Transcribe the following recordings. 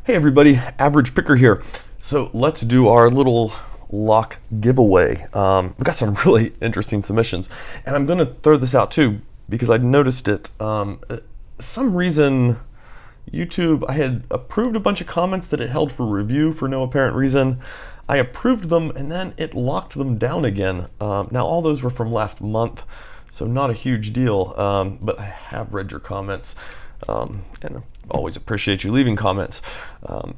Hey everybody, Average Picker here. So let's do our little lock giveaway. We've got some really interesting submissions, and I'm going to throw this out too because I noticed it. Some reason YouTube, I had approved a bunch of comments that it held for review for no apparent reason. I approved them and then it locked them down again. Now all those were from last month, so not a huge deal, but I have read your comments. And always appreciate you leaving comments.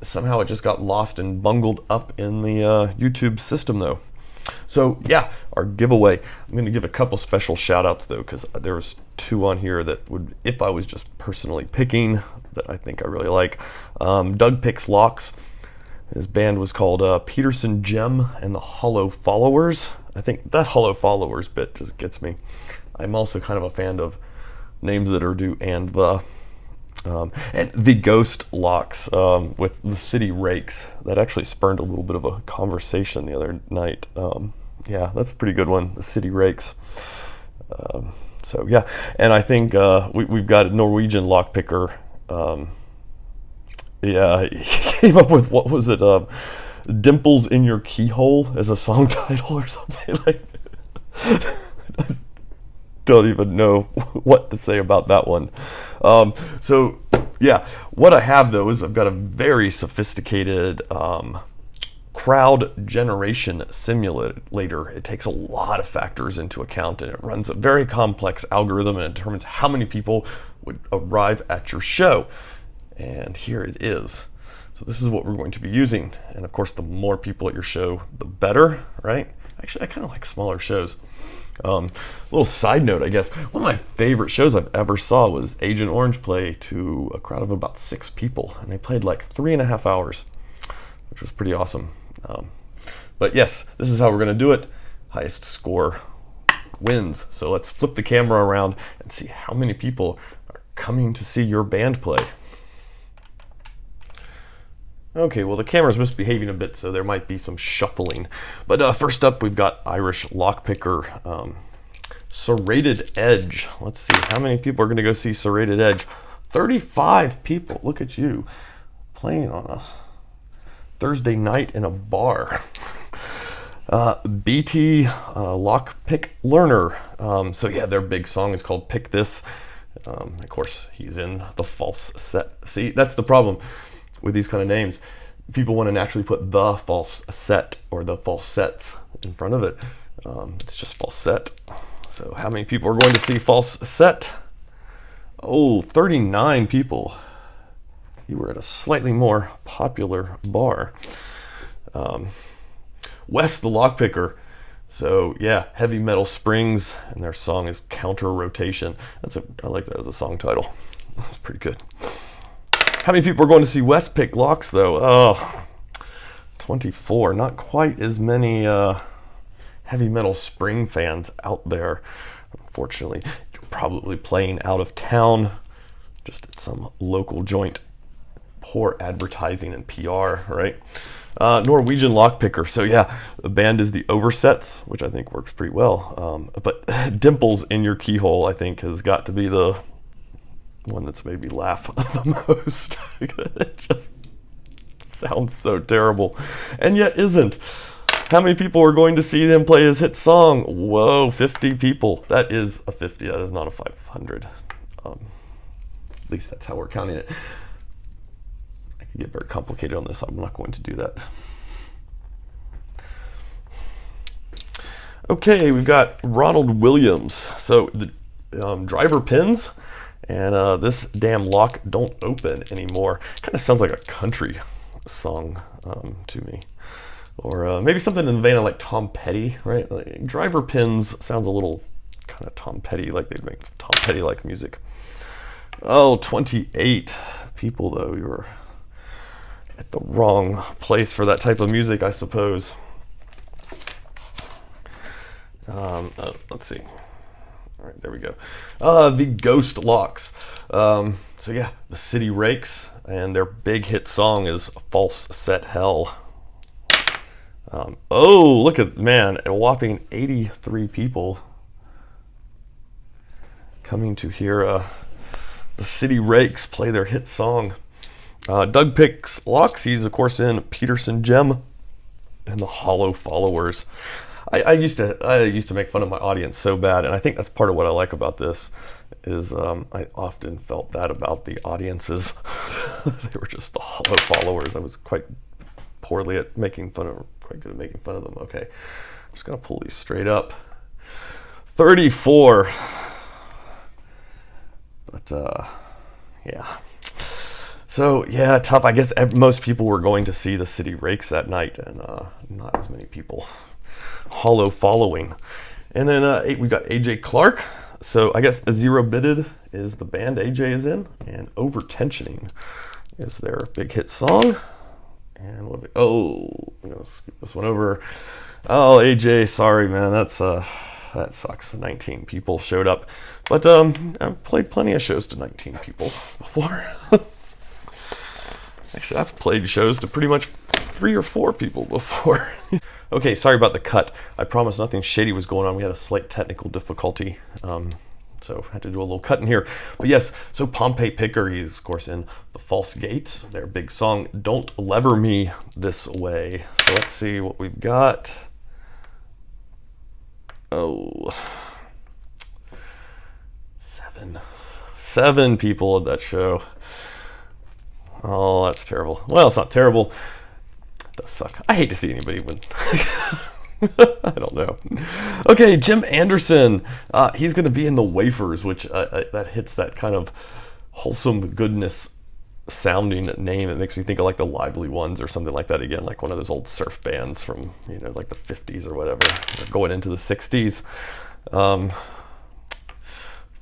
Somehow it just got lost and bungled up in the YouTube system though. So yeah, our giveaway. I'm going to give a couple special shout outs though, because there was two on here that would, if I was just personally picking, that I think I really like. Doug picks locks. His band was called Peterson Gem and the Hollow Followers. I think that Hollow Followers bit just gets me. I'm also kind of a fan of names that are do and the. And the Ghost Locks with the City Rakes. That actually spurned a little bit of a conversation the other night. Yeah, that's a pretty good one, the City Rakes. So yeah, and I think we've got a Norwegian lock picker. Yeah, he came up with, what was it, Dimples in Your Keyhole as a song title or something like that. Don't even know what to say about that one. So yeah, what I have though is I've got a very sophisticated crowd generation simulator. It takes a lot of factors into account and it runs a very complex algorithm and it determines how many people would arrive at your show. And here it is. So this is what we're going to be using. And of course, the more people at your show, the better, right? Actually, I kind of like smaller shows. Little side note, I guess, one of my favorite shows I've ever saw was Agent Orange play to a crowd of about 6 people, and they played like 3.5 hours, which was pretty awesome. But yes, this is how we're going to do it. Highest score wins. So let's flip the camera around and see how many people are coming to see your band play. Okay, well the camera's misbehaving a bit, so there might be some shuffling. But first up, we've got Irish Lockpicker, Serrated Edge. Let's see, how many people are going to go see Serrated Edge? 35 people, look at you, playing on a Thursday night in a bar. BT Lockpick Learner. So yeah, their big song is called Pick This. Of course, he's in the false set. See, that's the problem with these kind of names. People want to naturally put the false set or the false sets in front of it. It's just false set. So how many people are going to see false set? Oh, 39 people. You were at a slightly more popular bar. West the Lockpicker. So yeah, Heavy Metal Springs, and their song is Counter Rotation. I like that as a song title. That's pretty good. How many people are going to see West pick locks though? Oh, 24. Not quite as many Heavy Metal Spring fans out there. Unfortunately, you're probably playing out of town, just at some local joint. Poor advertising and PR, right? Norwegian Lockpicker. So yeah, the band is the Oversets, which I think works pretty well. But Dimples in Your Keyhole, I think, has got to be the one that's made me laugh the most. It just sounds so terrible, and yet isn't. How many people are going to see them play his hit song? Whoa, 50 people. That is a 50. That is not a 500. At least that's how we're counting it. I could get very complicated on this. I'm not going to do that. Okay, we've got Ronald Williams. So the driver pins. And this damn lock don't open anymore. Kind of sounds like a country song to me. Or maybe something in the vein of like Tom Petty, right? Like, driver pins sounds a little kind of Tom Petty, like they'd make Tom Petty-like music. Oh, 28 people though. You were at the wrong place for that type of music, I suppose. Let's see. All right, there we go. The Ghost Locks. So yeah, the City Rakes, and their big hit song is False Set Hell. Oh, look at, man, a whopping 83 people coming to hear the City Rakes play their hit song. Doug picks Locks. He's, of course, in Peterson Gem and the Hollow Followers. I used to make fun of my audience so bad, and I think that's part of what I like about this is I often felt that about the audiences. They were just the Hollow Followers. I was quite good at making fun of them. Okay, I'm just gonna pull these straight up. 34. But yeah. So yeah, tough. I guess most people were going to see the City Rakes that night, and not as many people. Hollow following. And then we got AJ Clark. So I guess A Zero Bitted is the band AJ is in, and Overtensioning is their big hit song. And I'm gonna skip this one over. Oh, AJ, sorry man, that sucks. 19 people showed up, but I've played plenty of shows to 19 people before. Actually, I've played shows to pretty much 3 or 4 people before. Okay, sorry about the cut. I promise nothing shady was going on. We had a slight technical difficulty, so I had to do a little cut in here. But yes, so Pompey Picker, he's of course in The False Gates, their big song, Don't Lever Me This Way. So let's see what we've got. Oh, 7 people at that show. Oh, that's terrible. Well, it's not terrible. It does suck. I hate to see anybody win. I don't know. Okay, Jim Anderson. He's going to be in The Wafers, which that hits that kind of wholesome goodness sounding name. It makes me think of like the Lively Ones or something like that again, like one of those old surf bands from, like the 50s or whatever, going into the 60s.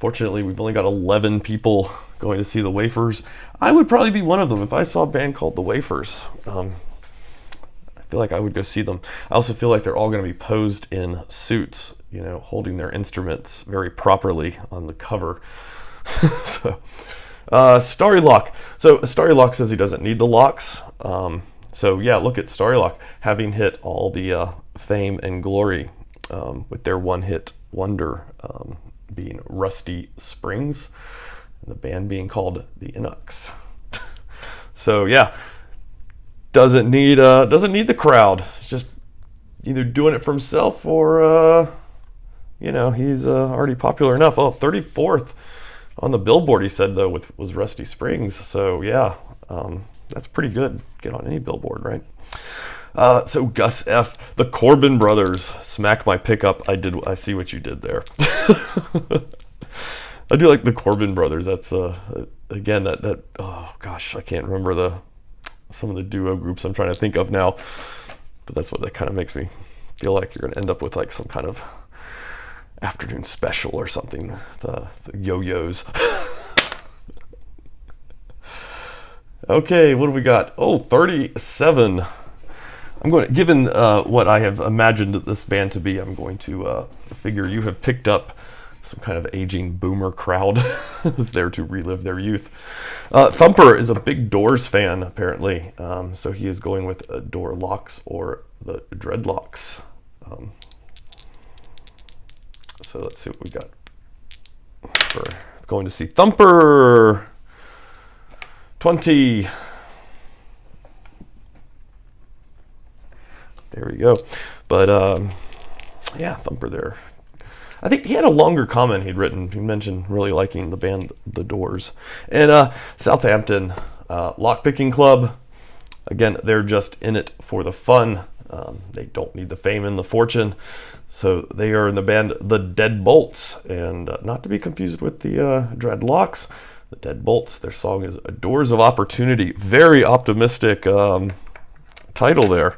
Fortunately, we've only got 11 people going to see The Wafers. I would probably be one of them if I saw a band called The Wafers. I feel like I would go see them. I also feel like they're all going to be posed in suits, holding their instruments very properly on the cover. So, Starry Lock. So Starry Lock says he doesn't need the locks. So yeah, look at Starry Lock having hit all the fame and glory with their one-hit wonder being Rusty Springs, and the band being called the Inuks. So yeah, doesn't need the crowd. He's just either doing it for himself or he's already popular enough. Oh, 34th on the Billboard, he said, though, was Rusty Springs. So yeah, that's pretty good. Get on any Billboard, right? So Gus F, the Corbin Brothers, Smack My Pickup. I see what you did there. I do like the Corbin Brothers. That's again that oh gosh, I can't remember some of the duo groups I'm trying to think of now, but that's what that kind of makes me feel like you're going to end up with, like some kind of afternoon special or something. The Yo-Yos. Okay, what do we got? Oh, 37. I'm going to, given what I have imagined this band to be, I'm going to figure you have picked up some kind of aging boomer crowd is there to relive their youth. Thumper is a big Doors fan, apparently, so he is going with Door Locks or the Dreadlocks. So let's see what we got for going to see Thumper. 20. There we go. But yeah, Thumper there. I think he had a longer comment he'd written. He mentioned really liking the band The Doors. And Southampton Lockpicking Club. Again, they're just in it for the fun. They don't need the fame and the fortune. So they are in the band The Deadbolts. And not to be confused with the Dreadlocks. The Deadbolts, their song is Doors of Opportunity. Very optimistic title there,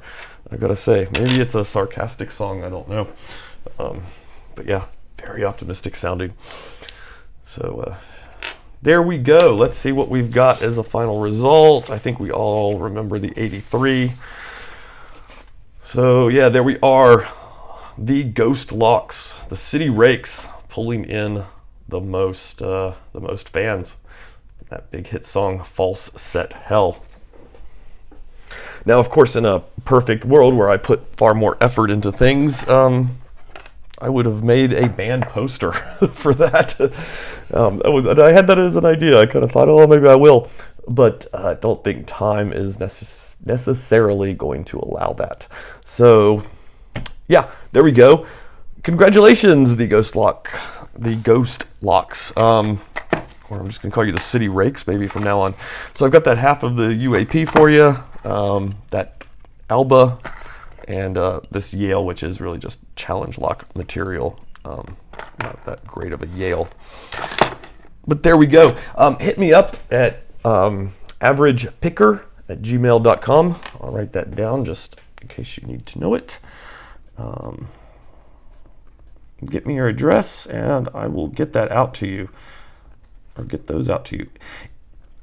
I gotta say. Maybe it's a sarcastic song, I don't know. But yeah, very optimistic sounding. So there we go. Let's see what we've got as a final result. I think we all remember the 83. So yeah, there we are. The Ghost Locks, the City Rakes, pulling in the most fans. That big hit song, False Set Hell. Now, of course, in a perfect world where I put far more effort into things, I would have made a band poster for that. I had that as an idea. I kind of thought, oh, maybe I will. but I don't think time is necessarily going to allow that. So yeah, there we go. Congratulations, the Ghost Locks. Or I'm just gonna call you the City Rakes maybe from now on. So I've got that half of the UAP for you, that Alba, and this Yale, which is really just challenge lock material. Not that great of a Yale. But there we go. Hit me up at averagepicker@gmail.com. I'll write that down just in case you need to know it. Get me your address and I will get that out to you, or get those out to you.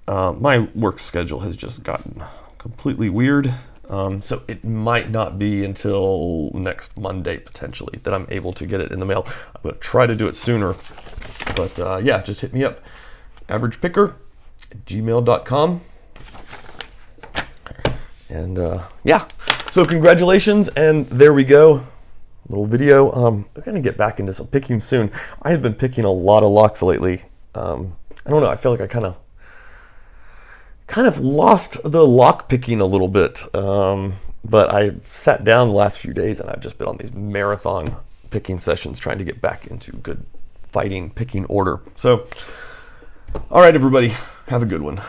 My work schedule has just gotten completely weird, so it might not be until next Monday potentially that I'm able to get it in the mail. I'm going to try to do it sooner, but yeah, just hit me up, averagepicker@gmail.com. And yeah, so congratulations, and there we go. Little video. I'm gonna get back into some picking soon. I have been picking a lot of locks lately. I don't know, I feel like I kind of lost the lock picking a little bit, but I sat down the last few days and I've just been on these marathon picking sessions trying to get back into good fighting picking order. So all right, everybody, have a good one.